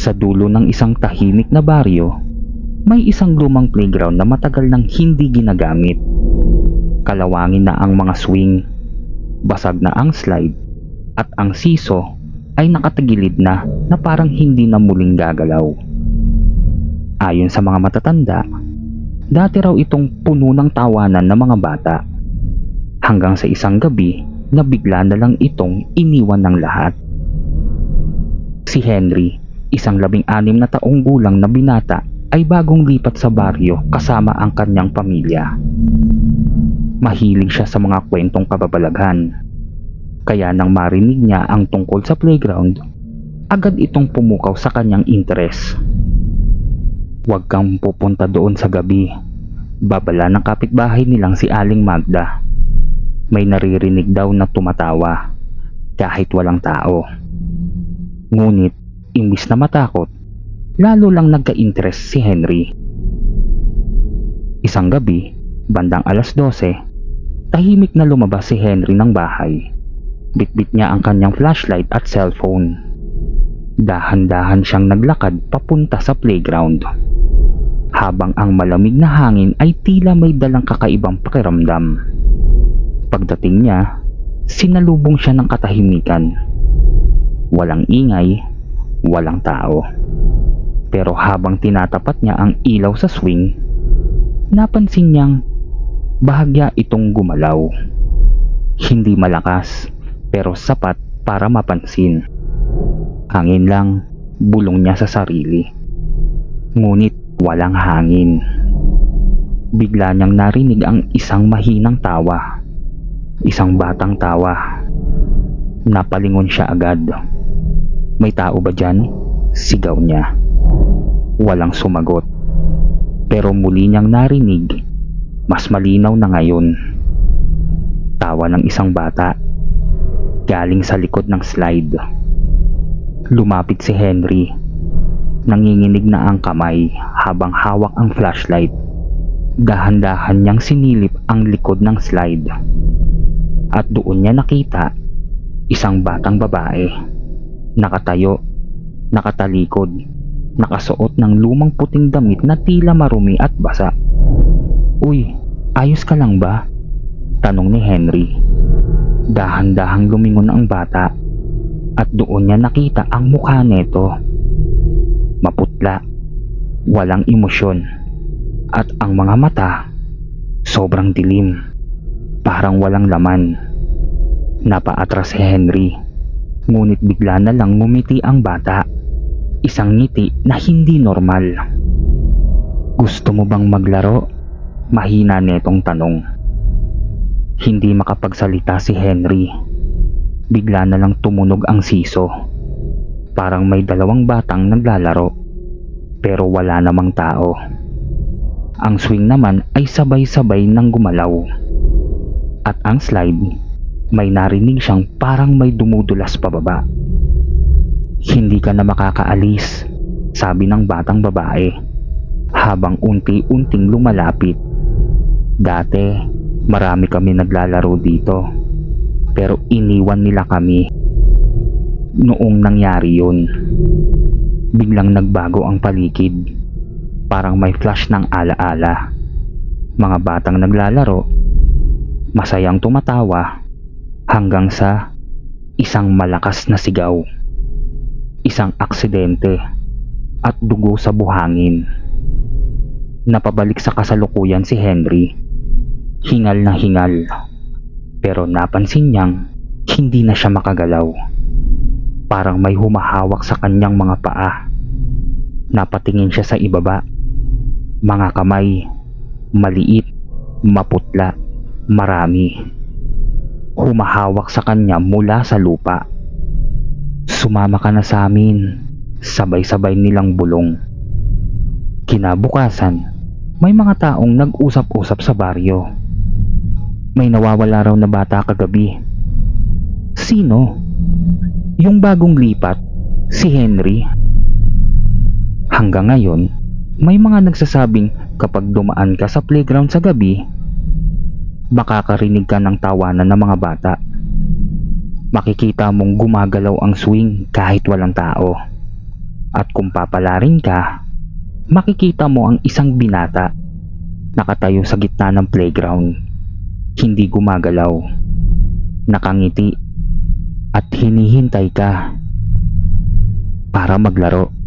Sa dulo ng isang tahimik na baryo, may isang lumang playground na matagal nang hindi ginagamit. Kalawangin na ang mga swing, basag na ang slide, at ang siso ay nakatagilid na parang hindi na muling gagalaw. Ayon sa mga matatanda, dati raw itong puno ng tawanan ng mga bata. Hanggang sa isang gabi na bigla na lang itong iniwan ng lahat. Si Henry, isang 16 na taong gulang na binata, ay bagong lipat sa baryo kasama ang kanyang pamilya. Mahilig siya sa mga kwentong kababalaghan. Kaya nang marinig niya ang tungkol sa playground, agad itong pumukaw sa kanyang interes. "Huwag kang pupunta doon sa gabi," babala ng kapitbahay nilang si Aling Magda. May naririnig daw na tumatawa kahit walang tao. Ngunit imbis na matakot, lalo lang nagka-interest si Henry. Isang gabi, bandang 12:00, tahimik na lumabas si Henry ng bahay. Bitbit niya ang kanyang flashlight at cellphone. Dahan-dahan siyang naglakad papunta sa playground. Habang ang malamig na hangin ay tila may dalang kakaibang pakiramdam. Pagdating niya, sinalubong siya ng katahimikan. Walang ingay, walang tao. Pero habang tinatapat niya ang ilaw sa swing, napansin niyang bahagya itong gumalaw. Hindi malakas, pero sapat para mapansin. Hangin lang, bulong niya sa sarili. Ngunit walang hangin. Bigla niyang narinig ang isang mahinang tawa. Isang batang tawa. Napalingon siya agad. "May tao ba dyan?" sigaw niya. Walang sumagot. Pero muli niyang narinig, mas malinaw na ngayon. Tawa ng isang bata. Galing sa likod ng slide. Lumapit si Henry. Nanginginig na ang kamay habang hawak ang flashlight. Dahan-dahan niyang sinilip ang likod ng slide. At doon niya nakita isang batang babae. Nakatayo, nakatalikod, nakasuot ng lumang puting damit na tila marumi at basa. "Uy, ayos ka lang ba?" tanong ni Henry. Dahan-dahang lumingon ang bata at doon niya nakita ang mukha nito. Maputla, walang emosyon, at ang mga mata sobrang dilim, parang walang laman. Napaatras si Henry, ngunit bigla na lang ngumiti ang bata. Isang ngiti na hindi normal. "Gusto mo bang maglaro?" mahina netong tanong. Hindi makapagsalita si Henry. Bigla na lang tumunog ang siso. Parang may 2 batang naglalaro, pero wala namang tao. Ang swing naman ay sabay-sabay nang gumalaw. At ang slide, may narinig siyang parang may dumudulas pababa. "Hindi ka na makakaalis," sabi ng batang babae, habang unti-unting lumalapit. "Dati, marami kami naglalaro dito, pero iniwan nila kami." Noong nangyari yun, biglang nagbago ang paligid. Parang may flash ng alaala. Mga batang naglalaro, masayang tumatawa, hanggang sa isang malakas na sigaw. Isang aksidente at dugo sa buhangin. Napabalik sa kasalukuyan si Henry. Hingal na hingal, pero napansin niyang hindi na siya makagalaw. Parang may humahawak sa kanyang mga paa. Napatingin siya sa ibaba. Mga kamay, maliit, maputla, marami. Humahawak sa kanya mula sa lupa. "Sumama ka na sa amin," sabay-sabay nilang bulong. Kinabukasan, may mga taong nag-usap-usap sa baryo. "May nawawala raw na bata kagabi." "Sino?" "Yung bagong lipat, si Henry." Hanggang ngayon, may mga nagsasabing kapag dumaan ka sa playground sa gabi, makakarinig ka ng tawanan ng mga bata. Makikita mong gumagalaw ang swing kahit walang tao. At kung papalarin ka, makikita mo ang isang binata nakatayo sa gitna ng playground, hindi gumagalaw, nakangiti at hinihintay ka para maglaro.